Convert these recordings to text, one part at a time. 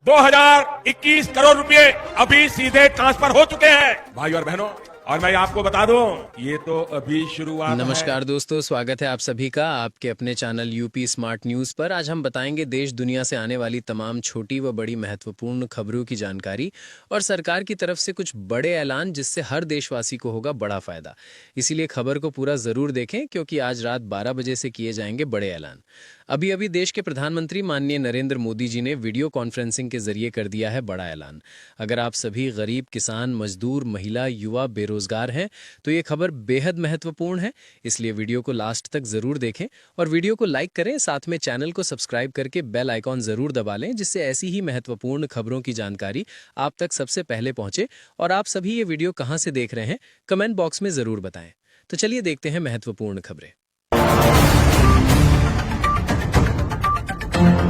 2021 करोड़ रुपए अभी सीधे ट्रांसफर हो चुके हैं भाई और बहनों। और मैं आपको बता दूं, ये तो अभी शुरुआत है। नमस्कार दोस्तों, स्वागत है आप सभी का आपके अपने चैनल यूपी स्मार्ट न्यूज पर। आज हम बताएंगे देश दुनिया से आने वाली तमाम छोटी व बड़ी महत्वपूर्ण खबरों की जानकारी और सरकार की तरफ से कुछ बड़े ऐलान जिससे हर देशवासी को होगा बड़ा फायदा। इसीलिए खबर को पूरा जरूर देखें क्योंकि आज रात 12 बजे से किए जाएंगे बड़े ऐलान। अभी अभी देश के प्रधानमंत्री माननीय नरेंद्र मोदी जी ने वीडियो कॉन्फ्रेंसिंग के जरिए कर दिया है बड़ा ऐलान। अगर आप सभी गरीब, किसान, मजदूर, महिला, युवा, बेरोजगार हैं तो ये खबर बेहद महत्वपूर्ण है। इसलिए वीडियो को लास्ट तक जरूर देखें और वीडियो को लाइक करें। साथ में चैनल को सब्सक्राइब करके बेल आइकॉन जरूर दबा लें जिससे ऐसी ही महत्वपूर्ण खबरों की जानकारी आप तक सबसे पहले पहुंचे। और आप सभी ये वीडियो कहां से देख रहे हैं कमेंट बॉक्स में जरूर बताएं। तो चलिए देखते हैं महत्वपूर्ण खबरें।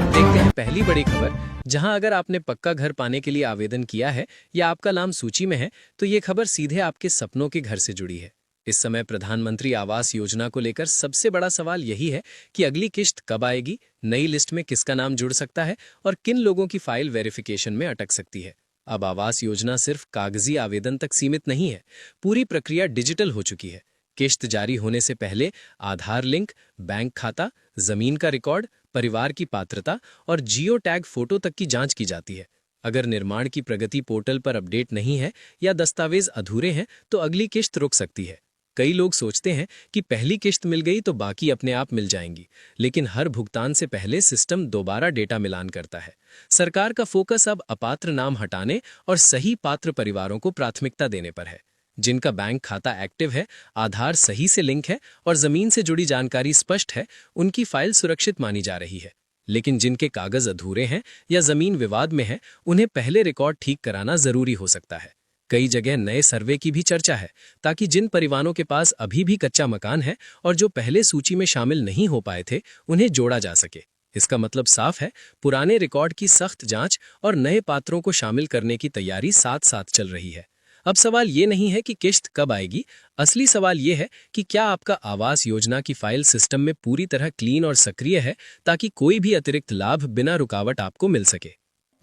देखते हैं पहली बड़ी खबर, जहां अगर आपने पक्का घर पाने के लिए आवेदन किया है या आपका नाम सूची में है तो ये खबर सीधे आपके सपनों के घर से जुड़ी है। इस समय प्रधानमंत्री आवास योजना को लेकर सबसे बड़ा सवाल यही है कि अगली किश्त कब आएगी, नई लिस्ट में किसका नाम जुड़ सकता है और किन लोगों की फाइल वेरिफिकेशन में अटक सकती है। अब आवास योजना सिर्फ कागजी आवेदन तक सीमित नहीं है, पूरी प्रक्रिया डिजिटल हो चुकी है। किश्त जारी होने से पहले आधार लिंक, बैंक खाता, जमीन का रिकॉर्ड, परिवार की पात्रता और जियो टैग फोटो तक की जांच की जाती है। अगर निर्माण की प्रगति पोर्टल पर अपडेट नहीं है या दस्तावेज अधूरे हैं तो अगली किश्त रुक सकती है। कई लोग सोचते हैं कि पहली किश्त मिल गई तो बाकी अपने आप मिल जाएंगी, लेकिन हर भुगतान से पहले सिस्टम दोबारा डेटा मिलान करता है। सरकार का फोकस अब अपात्र नाम हटाने और सही पात्र परिवारों को प्राथमिकता देने पर है। जिनका बैंक खाता एक्टिव है, आधार सही से लिंक है और जमीन से जुड़ी जानकारी स्पष्ट है, उनकी फाइल सुरक्षित मानी जा रही है। लेकिन जिनके कागज अधूरे हैं या जमीन विवाद में है, उन्हें पहले रिकॉर्ड ठीक कराना जरूरी हो सकता है। कई जगह नए सर्वे की भी चर्चा है ताकि जिन परिवारों के पास अभी भी कच्चा मकान है और जो पहले सूची में शामिल नहीं हो पाए थे, उन्हें जोड़ा जा सके। इसका मतलब साफ है, पुराने रिकॉर्ड की सख्त जांच और नए पात्रों को शामिल करने की तैयारी साथ साथ चल रही है। अब सवाल ये नहीं है कि किश्त कब आएगी, असली सवाल ये है कि क्या आपका आवास योजना की फाइल सिस्टम में पूरी तरह क्लीन और सक्रिय है ताकि कोई भी अतिरिक्त लाभ बिना रुकावट आपको मिल सके।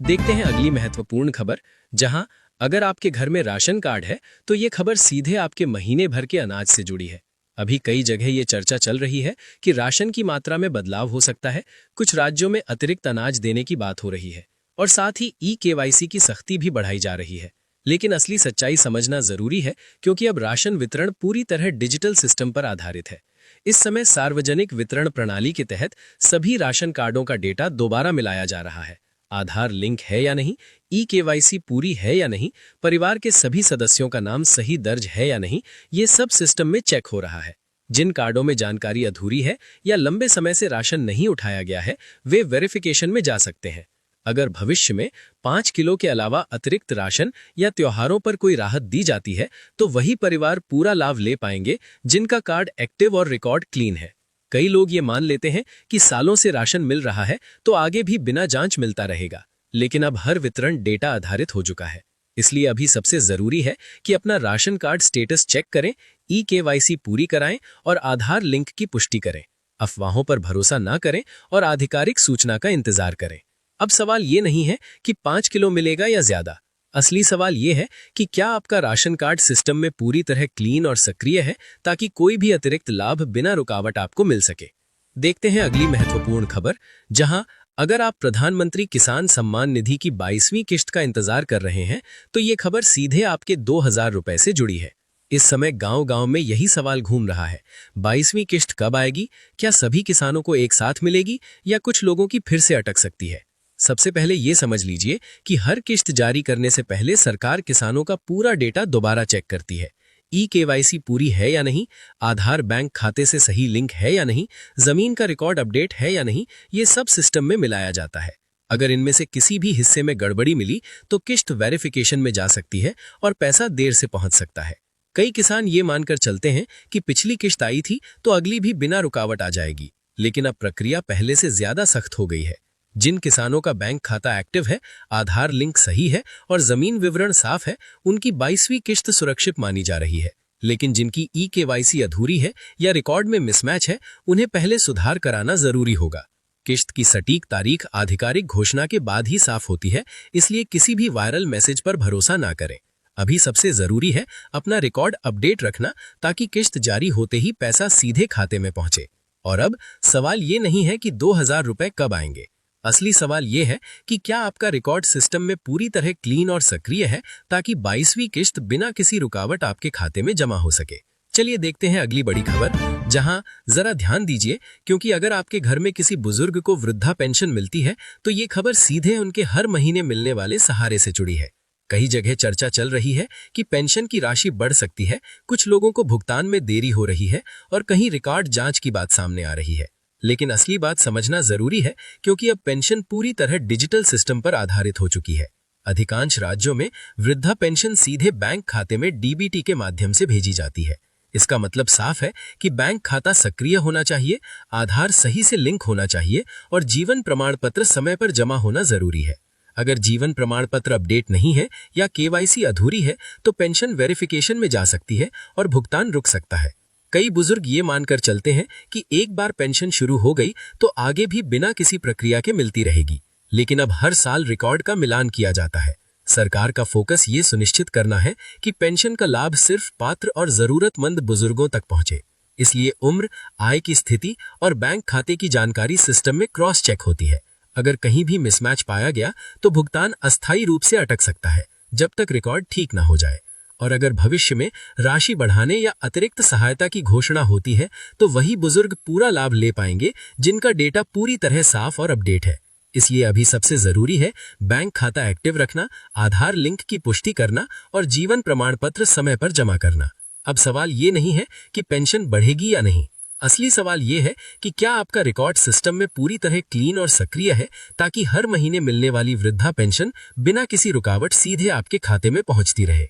देखते हैं अगली महत्वपूर्ण खबर, जहां अगर आपके घर में राशन कार्ड है तो ये खबर सीधे आपके महीने भर के अनाज से जुड़ी है। अभी कई जगह ये चर्चा चल रही है कि राशन की मात्रा में बदलाव हो सकता है, कुछ राज्यों में अतिरिक्त अनाज देने की बात हो रही है और साथ ही ई-केवाईसी की सख्ती भी बढ़ाई जा रही है। लेकिन असली सच्चाई समझना जरूरी है क्योंकि अब राशन वितरण पूरी तरह डिजिटल सिस्टम पर आधारित है। इस समय सार्वजनिक वितरण प्रणाली के तहत सभी राशन कार्डों का डेटा दोबारा मिलाया जा रहा है। आधार लिंक है या नहीं, ई-केवाईसी पूरी है या नहीं, परिवार के सभी सदस्यों का नाम सही दर्ज है या नहीं, ये सब सिस्टम में चेक हो रहा है। जिन कार्डों में जानकारी अधूरी है या लंबे समय से राशन नहीं उठाया गया है, वे वेरिफिकेशन में जा सकते हैं। अगर भविष्य में 5 किलो के अलावा अतिरिक्त राशन या त्योहारों पर कोई राहत दी जाती है तो वही परिवार पूरा लाभ ले पाएंगे जिनका कार्ड एक्टिव और रिकॉर्ड क्लीन है। कई लोग ये मान लेते हैं कि सालों से राशन मिल रहा है तो आगे भी बिना जांच मिलता रहेगा, लेकिन अब हर वितरण डेटा आधारित हो चुका है। इसलिए अभी सबसे जरूरी है कि अपना राशन कार्ड स्टेटस चेक करें, ई-केवाईसी पूरी कराएं और आधार लिंक की पुष्टि करें। अफवाहों पर भरोसा ना करें और आधिकारिक सूचना का इंतजार करें। अब सवाल ये नहीं है कि 5 किलो मिलेगा या ज्यादा, असली सवाल ये है कि क्या आपका राशन कार्ड सिस्टम में पूरी तरह क्लीन और सक्रिय है ताकि कोई भी अतिरिक्त लाभ बिना रुकावट आपको मिल सके। देखते हैं अगली महत्वपूर्ण खबर, जहां अगर आप प्रधानमंत्री किसान सम्मान निधि की 22वीं किश्त का इंतजार कर रहे हैं तो ये खबर सीधे आपके 2000 रुपए से जुड़ी है। इस समय गांव-गांव में यही सवाल घूम रहा है, 22वीं किश्त कब आएगी, क्या सभी किसानों को एक साथ मिलेगी या कुछ लोगों की फिर से अटक सकती है। सबसे पहले ये समझ लीजिए कि हर किश्त जारी करने से पहले सरकार किसानों का पूरा डेटा दोबारा चेक करती है। ई-केवाईसी पूरी है या नहीं, आधार बैंक खाते से सही लिंक है या नहीं, जमीन का रिकॉर्ड अपडेट है या नहीं, ये सब सिस्टम में मिलाया जाता है। अगर इनमें से किसी भी हिस्से में गड़बड़ी मिली तो किश्त वेरिफिकेशन में जा सकती है और पैसा देर से पहुंच सकता है। कई किसान ये मानकर चलते हैं कि पिछली किश्त आई थी तो अगली भी बिना रुकावट आ जाएगी, लेकिन अब प्रक्रिया पहले से ज्यादा सख्त हो गई है। जिन किसानों का बैंक खाता एक्टिव है, आधार लिंक सही है और जमीन विवरण साफ है, उनकी 22वीं किश्त सुरक्षित मानी जा रही है। लेकिन जिनकी ई-केवाईसी अधूरी है या रिकॉर्ड में मिसमैच है, उन्हें पहले सुधार कराना जरूरी होगा। किश्त की सटीक तारीख आधिकारिक घोषणा के बाद ही साफ होती है, इसलिए किसी भी वायरल मैसेज पर भरोसा ना करें। अभी सबसे जरूरी है अपना रिकॉर्ड अपडेट रखना, ताकि किश्त जारी होते ही पैसा सीधे खाते में पहुंचे। और अब सवाल ये नहीं है कि 2000 रुपए कब आएंगे। असली सवाल ये है कि क्या आपका रिकॉर्ड सिस्टम में पूरी तरह क्लीन और सक्रिय है, ताकि 22वीं किश्त बिना किसी रुकावट आपके खाते में जमा हो सके। चलिए देखते हैं अगली बड़ी खबर, जहां जरा ध्यान दीजिए, क्योंकि अगर आपके घर में किसी बुजुर्ग को वृद्धा पेंशन मिलती है तो ये खबर सीधे उनके हर महीने मिलने वाले सहारे से जुड़ी है। कई जगह चर्चा चल रही है कि पेंशन की राशि बढ़ सकती है, कुछ लोगों को भुगतान में देरी हो रही है और कहीं रिकॉर्ड जांच की बात सामने आ रही है। लेकिन असली बात समझना जरूरी है, क्योंकि अब पेंशन पूरी तरह डिजिटल सिस्टम पर आधारित हो चुकी है। अधिकांश राज्यों में वृद्धा पेंशन सीधे बैंक खाते में डीबीटी के माध्यम से भेजी जाती है। इसका मतलब साफ है कि बैंक खाता सक्रिय होना चाहिए, आधार सही से लिंक होना चाहिए और जीवन प्रमाण पत्र समय पर जमा होना जरूरी है। अगर जीवन प्रमाण पत्र अपडेट नहीं है या केवाईसी अधूरी है तो पेंशन वेरिफिकेशन में जा सकती है और भुगतान रुक सकता है। कई बुजुर्ग ये मानकर चलते हैं कि एक बार पेंशन शुरू हो गई तो आगे भी बिना किसी प्रक्रिया के मिलती रहेगी, लेकिन अब हर साल रिकॉर्ड का मिलान किया जाता है। सरकार का फोकस ये सुनिश्चित करना है कि पेंशन का लाभ सिर्फ पात्र और जरूरतमंद बुजुर्गों तक पहुंचे। इसलिए उम्र, आय की स्थिति और बैंक खाते की जानकारी सिस्टम में क्रॉस चेक होती है। अगर कहीं भी मिसमैच पाया गया तो भुगतान अस्थायी रूप से अटक सकता है, जब तक रिकॉर्ड ठीक ना हो जाए। और अगर भविष्य में राशि बढ़ाने या अतिरिक्त सहायता की घोषणा होती है तो वही बुजुर्ग पूरा लाभ ले पाएंगे जिनका डेटा पूरी तरह साफ और अपडेट है। इसलिए अभी सबसे जरूरी है बैंक खाता एक्टिव रखना, आधार लिंक की पुष्टि करना और जीवन प्रमाण पत्र समय पर जमा करना। अब सवाल ये नहीं है कि पेंशन बढ़ेगी या नहीं, असली सवाल ये है कि क्या आपका रिकॉर्ड सिस्टम में पूरी तरह क्लीन और सक्रिय है, ताकि हर महीने मिलने वाली वृद्धा पेंशन बिना किसी रुकावट सीधे आपके खाते में पहुंचती रहे।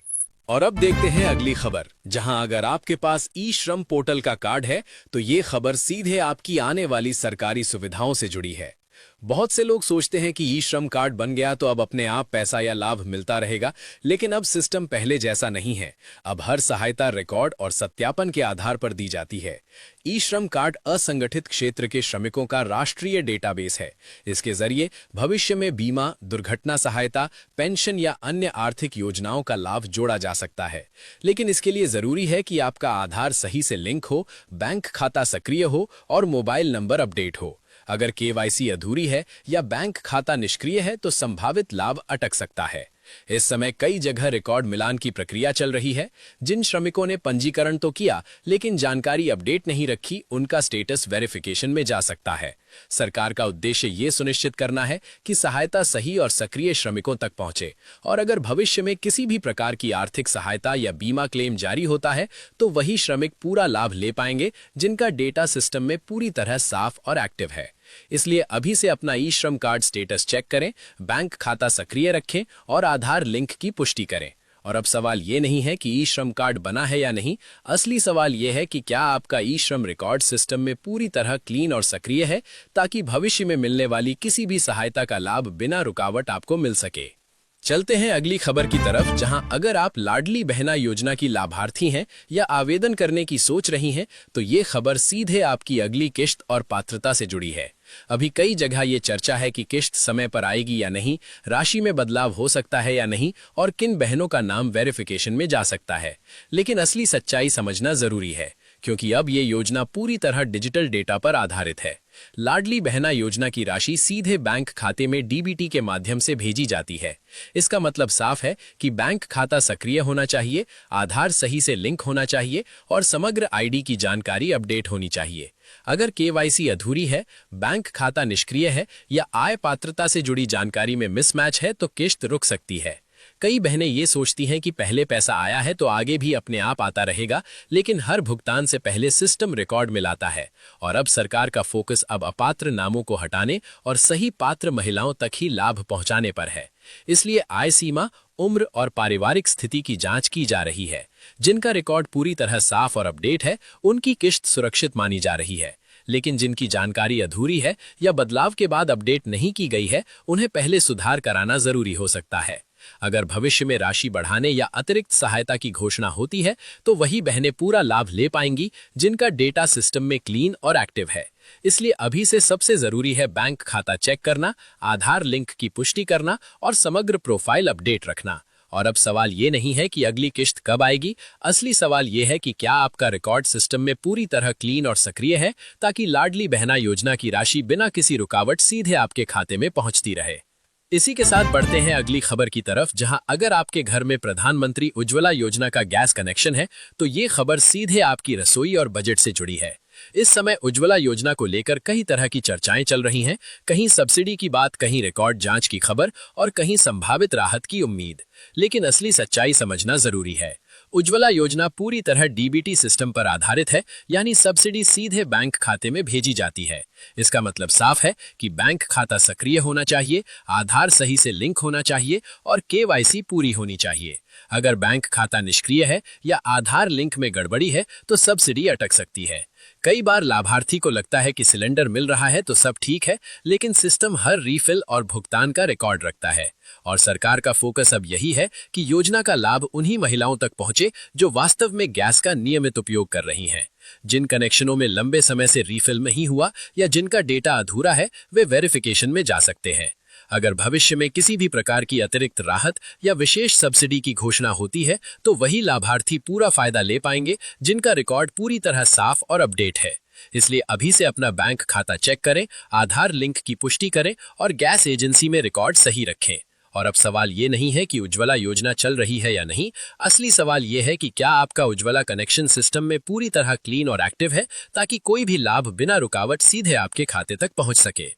और अब देखते हैं अगली खबर, जहां अगर आपके पास ई श्रम पोर्टल का कार्ड है तो ये खबर सीधे आपकी आने वाली सरकारी सुविधाओं से जुड़ी है। बहुत से लोग सोचते हैं कि ई श्रम कार्ड बन गया तो अब अपने आप पैसा या लाभ मिलता रहेगा, लेकिन अब सिस्टम पहले जैसा नहीं है। अब हर सहायता रिकॉर्ड और सत्यापन के आधार पर दी जाती है। ई श्रम कार्ड असंगठित क्षेत्र के श्रमिकों का राष्ट्रीय डेटाबेस है। इसके जरिए भविष्य में बीमा, दुर्घटना सहायता, पेंशन या अन्य आर्थिक योजनाओं का लाभ जोड़ा जा सकता है। लेकिन इसके लिए जरूरी है कि आपका आधार सही से लिंक हो, बैंक खाता सक्रिय हो और मोबाइल नंबर अपडेट हो। अगर केवाईसी अधूरी है या बैंक खाता निष्क्रिय है तो संभावित लाभ अटक सकता है। इस समय कई जगह रिकॉर्ड मिलान की प्रक्रिया चल रही है। जिन श्रमिकों ने पंजीकरण तो किया लेकिन जानकारी अपडेट नहीं रखी, उनका स्टेटस वेरिफिकेशन में जा सकता है। सरकार का उद्देश्य ये सुनिश्चित करना है कि सहायता सही और सक्रिय श्रमिकों तक पहुंचे, और अगर भविष्य में किसी भी प्रकार की आर्थिक सहायता या बीमा क्लेम जारी होता है तो वही श्रमिक पूरा लाभ ले पाएंगे जिनका डेटा सिस्टम में पूरी तरह साफ और एक्टिव है। इसलिए अभी से अपना ई श्रम कार्ड स्टेटस चेक करें, बैंक खाता सक्रिय रखें और आधार लिंक की पुष्टि करें। और अब सवाल ये नहीं है कि ई श्रम कार्ड बना है या नहीं, असली सवाल ये है कि क्या आपका ई श्रम रिकॉर्ड सिस्टम में पूरी तरह क्लीन और सक्रिय है, ताकि भविष्य में मिलने वाली किसी भी सहायता का लाभ बिना रुकावट आपको मिल सके। चलते हैं अगली खबर की तरफ, जहां अगर आप लाडली बहना योजना की लाभार्थी हैं या आवेदन करने की सोच रही हैं तो ये खबर सीधे आपकी अगली किश्त और पात्रता से जुड़ी है। अभी कई जगह ये चर्चा है कि किश्त समय पर आएगी या नहीं, राशि में बदलाव हो सकता है या नहीं और किन बहनों का नाम वेरिफिकेशन में जा सकता है। लेकिन असली सच्चाई समझना जरूरी है, क्योंकि अब ये योजना पूरी तरह डिजिटल डेटा पर आधारित है। लाडली बहना योजना की राशि सीधे बैंक खाते में डीबीटी के माध्यम से भेजी जाती है। इसका मतलब साफ है कि बैंक खाता सक्रिय होना चाहिए, आधार सही से लिंक होना चाहिए और समग्र आईडी की जानकारी अपडेट होनी चाहिए। अगर केवाईसी अधूरी है, बैंक खाता निष्क्रिय है या आय पात्रता से जुड़ी जानकारी में मिसमैच है तो किश्त रुक सकती है। कई बहनें ये सोचती हैं कि पहले पैसा आया है तो आगे भी अपने आप आता रहेगा, लेकिन हर भुगतान से पहले सिस्टम रिकॉर्ड मिलाता है। और अब सरकार का फोकस अब अपात्र नामों को हटाने और सही पात्र महिलाओं तक ही लाभ पहुंचाने पर है। इसलिए आय सीमा, उम्र और पारिवारिक स्थिति की जांच की जा रही है। जिनका रिकॉर्ड पूरी तरह साफ और अपडेट है, उनकी किश्त सुरक्षित मानी जा रही है। लेकिन जिनकी जानकारी अधूरी है या बदलाव के बाद अपडेट नहीं की गई है, उन्हें पहले सुधार कराना जरूरी हो सकता है। अगर भविष्य में राशि बढ़ाने या अतिरिक्त सहायता की घोषणा होती है तो वही बहनें पूरा लाभ ले पाएंगी जिनका डेटा सिस्टम में क्लीन और एक्टिव है। इसलिए अभी से सबसे जरूरी है बैंक खाता चेक करना, आधार लिंक की पुष्टि करना और समग्र प्रोफाइल अपडेट रखना। और अब सवाल ये नहीं है कि अगली किश्त कब आएगी, असली सवाल ये है कि क्या आपका रिकॉर्ड सिस्टम में पूरी तरह क्लीन और सक्रिय है, ताकि लाडली बहना योजना की राशि बिना किसी रुकावट सीधे आपके खाते में पहुंचती रहे। इसी के साथ बढ़ते हैं अगली खबर की तरफ, जहां अगर आपके घर में प्रधानमंत्री उज्ज्वला योजना का गैस कनेक्शन है तो ये खबर सीधे आपकी रसोई और बजट से जुड़ी है। इस समय उज्ज्वला योजना को लेकर कई तरह की चर्चाएं चल रही हैं, कहीं सब्सिडी की बात, कहीं रिकॉर्ड जांच की खबर और कहीं संभावित राहत की उम्मीद। लेकिन असली सच्चाई समझना जरूरी है। उज्ज्वला योजना पूरी तरह डीबीटी सिस्टम पर आधारित है, यानी सब्सिडी सीधे बैंक खाते में भेजी जाती है। इसका मतलब साफ है कि बैंक खाता सक्रिय होना चाहिए, आधार सही से लिंक होना चाहिए और केवाईसी पूरी होनी चाहिए। अगर बैंक खाता निष्क्रिय है या आधार लिंक में गड़बड़ी है तो सब्सिडी अटक सकती है। कई बार लाभार्थी को लगता है कि सिलेंडर मिल रहा है तो सब ठीक है, लेकिन सिस्टम हर रीफिल और भुगतान का रिकॉर्ड रखता है। और सरकार का फोकस अब यही है कि योजना का लाभ उन्हीं महिलाओं तक पहुंचे जो वास्तव में गैस का नियमित उपयोग कर रही हैं। जिन कनेक्शनों में लंबे समय से रीफिल नहीं हुआ या जिनका डेटा अधूरा है, वे वेरिफिकेशन में जा सकते हैं। अगर भविष्य में किसी भी प्रकार की अतिरिक्त राहत या विशेष सब्सिडी की घोषणा होती है तो वही लाभार्थी पूरा फायदा ले पाएंगे जिनका रिकॉर्ड पूरी तरह साफ और अपडेट है। इसलिए अभी से अपना बैंक खाता चेक करें, आधार लिंक की पुष्टि करें और गैस एजेंसी में रिकॉर्ड सही रखें। और अब सवाल ये नहीं है कि उज्ज्वला योजना चल रही है या नहीं, असली सवाल ये है कि क्या आपका उज्ज्वला कनेक्शन सिस्टम में पूरी तरह क्लीन और एक्टिव है, ताकि कोई भी लाभ बिना रुकावट सीधे आपके खाते तक पहुंच सके।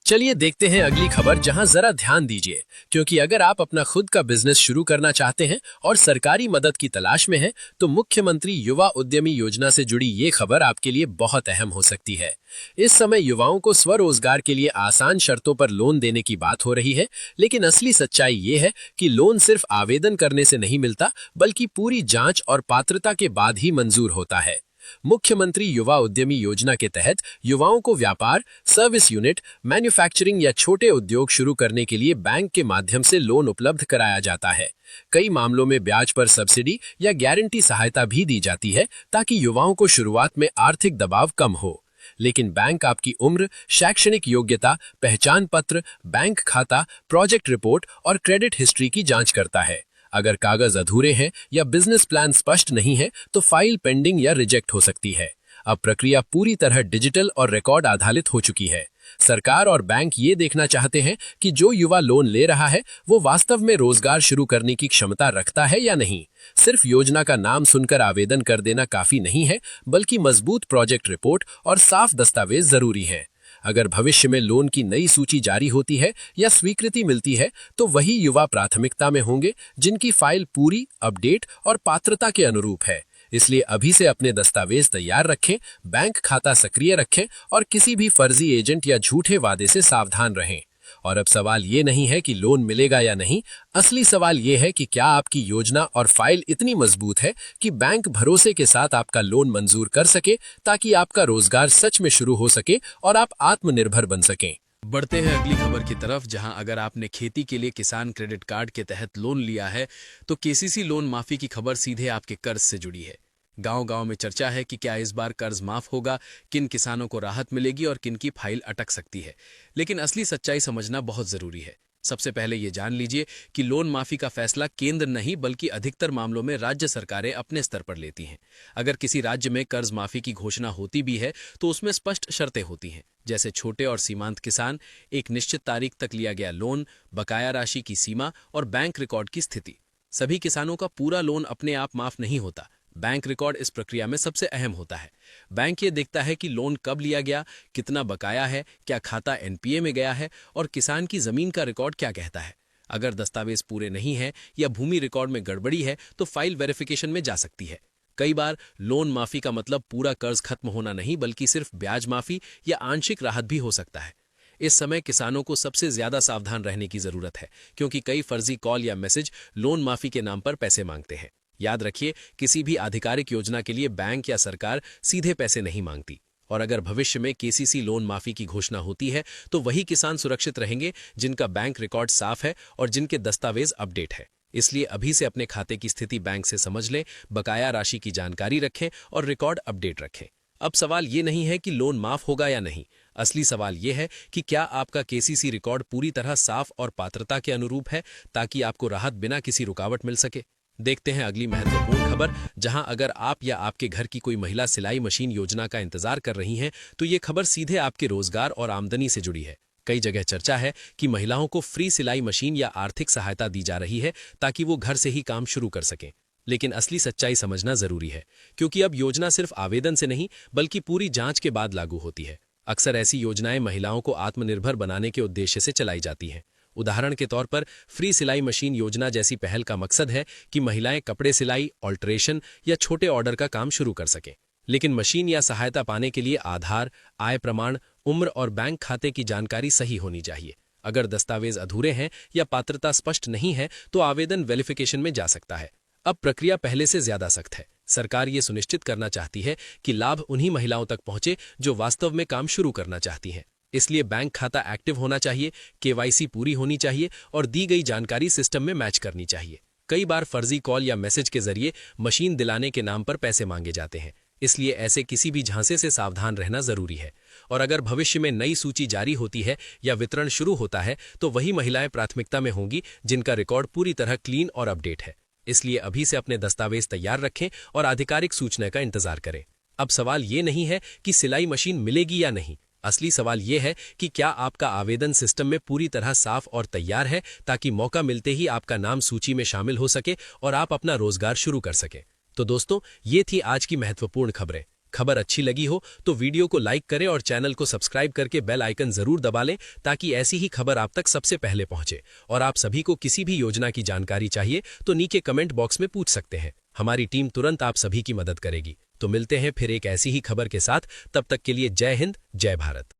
चलिए देखते हैं अगली खबर, जहां जरा ध्यान दीजिए, क्योंकि अगर आप अपना खुद का बिजनेस शुरू करना चाहते हैं और सरकारी मदद की तलाश में हैं, तो मुख्यमंत्री युवा उद्यमी योजना से जुड़ी ये खबर आपके लिए बहुत अहम हो सकती है। इस समय युवाओं को स्वरोजगार के लिए आसान शर्तों पर लोन देने की बात हो रही है, लेकिन असली सच्चाई ये है कि लोन सिर्फ आवेदन करने से नहीं मिलता, बल्कि पूरी जांच और पात्रता के बाद ही मंजूर होता है। मुख्यमंत्री युवा उद्यमी योजना के तहत युवाओं को व्यापार, सर्विस यूनिट, मैन्युफैक्चरिंग या छोटे उद्योग शुरू करने के लिए बैंक के माध्यम से लोन उपलब्ध कराया जाता है। कई मामलों में ब्याज पर सब्सिडी या गारंटी सहायता भी दी जाती है, ताकि युवाओं को शुरुआत में आर्थिक दबाव कम हो। लेकिन बैंक आपकी उम्र, शैक्षणिक योग्यता, पहचान पत्र, बैंक खाता, प्रोजेक्ट रिपोर्ट और क्रेडिट हिस्ट्री की जांच करता है। अगर कागज अधूरे हैं या बिजनेस प्लान स्पष्ट नहीं है तो फाइल पेंडिंग या रिजेक्ट हो सकती है। अब प्रक्रिया पूरी तरह डिजिटल और रिकॉर्ड आधारित हो चुकी है। सरकार और बैंक ये देखना चाहते हैं कि जो युवा लोन ले रहा है वो वास्तव में रोजगार शुरू करने की क्षमता रखता है या नहीं। सिर्फ योजना का नाम सुनकर आवेदन कर देना काफी नहीं है, बल्कि मजबूत प्रोजेक्ट रिपोर्ट और साफ दस्तावेज जरूरी हैं। अगर भविष्य में लोन की नई सूची जारी होती है या स्वीकृति मिलती है तो वही युवा प्राथमिकता में होंगे जिनकी फाइल पूरी, अपडेट और पात्रता के अनुरूप है। इसलिए अभी से अपने दस्तावेज तैयार रखें, बैंक खाता सक्रिय रखें और किसी भी फर्जी एजेंट या झूठे वादे से सावधान रहें। और अब सवाल ये नहीं है कि लोन मिलेगा या नहीं, असली सवाल ये है कि क्या आपकी योजना और फाइल इतनी मजबूत है कि बैंक भरोसे के साथ आपका लोन मंजूर कर सके, ताकि आपका रोजगार सच में शुरू हो सके और आप आत्मनिर्भर बन सकें। बढ़ते हैं अगली खबर की तरफ, जहां अगर आपने खेती के लिए किसान क्रेडिट कार्ड के तहत लोन लिया है तो केसीसी लोन माफी की खबर सीधे आपके कर्ज से जुड़ी है। गांव-गांव में चर्चा है कि क्या इस बार कर्ज माफ होगा, किन किसानों को राहत मिलेगी और किन की फाइल अटक सकती है। लेकिन असली सच्चाई समझना बहुत जरूरी है। सबसे पहले ये जान लीजिए कि लोन माफी का फैसला केंद्र नहीं बल्कि अधिकतर मामलों में राज्य सरकारें अपने स्तर पर लेती हैं। अगर किसी राज्य में कर्ज माफी की घोषणा होती भी है तो उसमें स्पष्ट शर्तें होती हैं, जैसे छोटे और सीमांत किसान, एक निश्चित तारीख तक लिया गया लोन, बकाया राशि की सीमा और बैंक रिकॉर्ड की स्थिति। सभी किसानों का पूरा लोन अपने आप माफ नहीं होता। बैंक रिकॉर्ड इस प्रक्रिया में सबसे अहम होता है। बैंक ये देखता है कि लोन कब लिया गया, कितना बकाया है, क्या खाता एनपीए में गया है और किसान की जमीन का रिकॉर्ड क्या कहता है। अगर दस्तावेज पूरे नहीं है या भूमि रिकॉर्ड में गड़बड़ी है तो फाइल वेरिफिकेशन में जा सकती है। कई बार लोन माफी का मतलब पूरा कर्ज खत्म होना नहीं बल्कि सिर्फ ब्याज माफी या आंशिक राहत भी हो सकता है। इस समय किसानों को सबसे ज्यादा सावधान रहने की जरूरत है, क्योंकि कई फर्जी कॉल या मैसेज लोन माफी के नाम पर पैसे मांगते हैं। याद रखिए, किसी भी आधिकारिक योजना के लिए बैंक या सरकार सीधे पैसे नहीं मांगती। और अगर भविष्य में केसीसी लोन माफी की घोषणा होती है तो वही किसान सुरक्षित रहेंगे जिनका बैंक रिकॉर्ड साफ है और जिनके दस्तावेज अपडेट है। इसलिए अभी से अपने खाते की स्थिति बैंक से समझ लें, बकाया राशि की जानकारी रखें और रिकॉर्ड अपडेट रखें। अब सवाल ये नहीं है कि लोन माफ होगा या नहीं, असली सवाल ये है कि क्या आपका केसीसी रिकॉर्ड पूरी तरह साफ और पात्रता के अनुरूप है ताकि आपको राहत बिना किसी रुकावट मिल सके। देखते हैं अगली महत्वपूर्ण खबर, जहां अगर आप या आपके घर की कोई महिला सिलाई मशीन योजना का इंतजार कर रही हैं तो ये खबर सीधे आपके रोजगार और आमदनी से जुड़ी है। कई जगह चर्चा है कि महिलाओं को फ्री सिलाई मशीन या आर्थिक सहायता दी जा रही है ताकि वो घर से ही काम शुरू कर सकें, लेकिन असली सच्चाई समझना जरूरी है, क्योंकि अब योजना सिर्फ आवेदन से नहीं बल्कि पूरी जांच के बाद लागू होती है। अक्सर ऐसी योजनाएं महिलाओं को आत्मनिर्भर बनाने के उद्देश्य से चलाई जाती हैं। उदाहरण के तौर पर फ्री सिलाई मशीन योजना जैसी पहल का मकसद है कि महिलाएं कपड़े सिलाई, ऑल्टरेशन या छोटे ऑर्डर का काम शुरू कर सकें। लेकिन मशीन या सहायता पाने के लिए आधार, आय प्रमाण, उम्र और बैंक खाते की जानकारी सही होनी चाहिए। अगर दस्तावेज अधूरे हैं या पात्रता स्पष्ट नहीं है तो आवेदन वेरिफिकेशन में जा सकता है। अब प्रक्रिया पहले से ज्यादा सख्त है। सरकार ये सुनिश्चित करना चाहती है कि लाभ उन्हीं महिलाओं तक पहुंचे जो वास्तव में काम शुरू करना चाहती हैं। इसलिए बैंक खाता एक्टिव होना चाहिए, केवाईसी पूरी होनी चाहिए और दी गई जानकारी सिस्टम में मैच करनी चाहिए। कई बार फर्जी कॉल या मैसेज के जरिए मशीन दिलाने के नाम पर पैसे मांगे जाते हैं, इसलिए ऐसे किसी भी झांसे से सावधान रहना जरूरी है। और अगर भविष्य में नई सूची जारी होती है या वितरण शुरू होता है तो वही महिलाएं प्राथमिकता में होंगी जिनका रिकॉर्ड पूरी तरह क्लीन और अपडेट है। इसलिए अभी से अपने दस्तावेज तैयार रखें और आधिकारिक सूचना का इंतजार करें। अब सवाल ये नहीं है कि सिलाई मशीन मिलेगी या नहीं, असली सवाल ये है कि क्या आपका आवेदन सिस्टम में पूरी तरह साफ और तैयार है ताकि मौका मिलते ही आपका नाम सूची में शामिल हो सके और आप अपना रोजगार शुरू कर सकें। तो दोस्तों, ये थी आज की महत्वपूर्ण खबरें। खबर अच्छी लगी हो तो वीडियो को लाइक करें और चैनल को सब्सक्राइब करके बेल आइकन जरूर दबा लें ताकि ऐसी ही खबर आप तक सबसे पहले पहुंचे। और आप सभी को किसी भी योजना की जानकारी चाहिए तो नीचे कमेंट बॉक्स में पूछ सकते हैं। हमारी टीम तुरंत आप सभी की मदद करेगी। तो मिलते हैं फिर एक ऐसी ही खबर के साथ, तब तक के लिए जय हिंद, जय भारत।